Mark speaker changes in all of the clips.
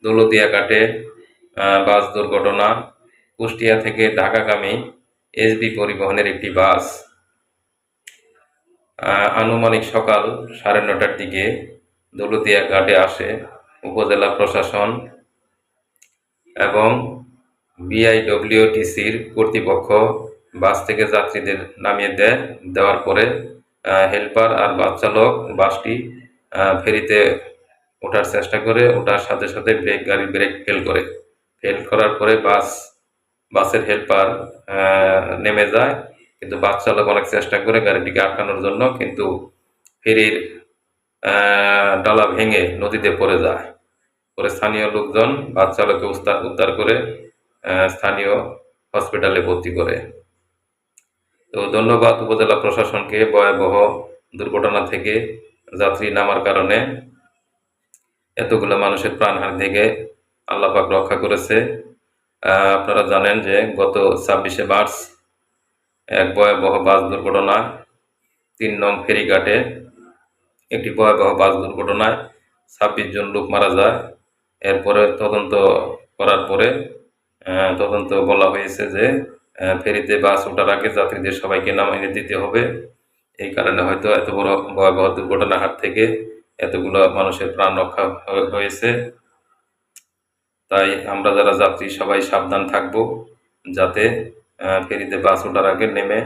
Speaker 1: দৌলতদিয়া-ঘাটে বাস দুর্ঘটনা। কুষ্টিয়া থেকে ঢাকাগামী এসবি পরিবহনের একটি বাস আনুমানিক সকাল 9:30টার দিকে দৌলতদিয়া-ঘাটে আসে। উপজেলা প্রশাসন এবং বিআইডব্লিউটিসির কর্তৃপক্ষ বাস থেকে যাত্রীদের নামিয়ে দেওয়ার পরে হেল্পার আর বাস চালক বাসটি ফেরিতে ওঠার চেষ্টা করে। ওঠার সাথে সাথে গাড়ির ব্রেক ফেল করার পরে বাসের হেল্পার নেমে যায়, কিন্তু বাস চালক অনেক চেষ্টা করে গাড়িটিকে আটকানোর জন্য, কিন্তু ফেরির ডালা ভেঙে নদীতে পড়ে যায়। পরে স্থানীয় লোকজন বাস চালককে উদ্ধার করে স্থানীয় হসপিটালে ভর্তি করে। তো ধন্যবাদ উপজেলা প্রশাসনকে। ভয়াবহ দুর্ঘটনা থেকে যাত্রী নামার কারণে এতগুলো মানুষের প্রাণহানি থেকে আল্লাহ পাক রক্ষা করেছে। আপনারা জানেন যে গত 26শে মার্চ এক ভয়াবহ বাস দুর্ঘটনা 3 নং ফেরিঘাটে একটি ভয়াবহ বাস দুর্ঘটনায় 26 জন লোক মারা যায়। এরপরে তদন্ত করার পরে বলা হয়েছে যে ফেরিতে বাস ওঠার আগে যাত্রীদের সবাইকে নামিয়ে দিতে হবে। এই কারণে হয়তো এত বড় ভয়াবহ দুর্ঘটনার হাত থেকে এতগুলো মানুষের প্রাণ রক্ষা হয়েছে। তাই আমরা যারা যাত্রী সবাই সাবধান থাকব, যাতে ফেরিতে বাস ওঠার আগে নেমে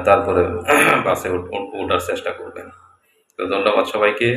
Speaker 1: তারপরে বাসে ওঠার চেষ্টা করবেন। তো ধন্যবাদ সবাইকে।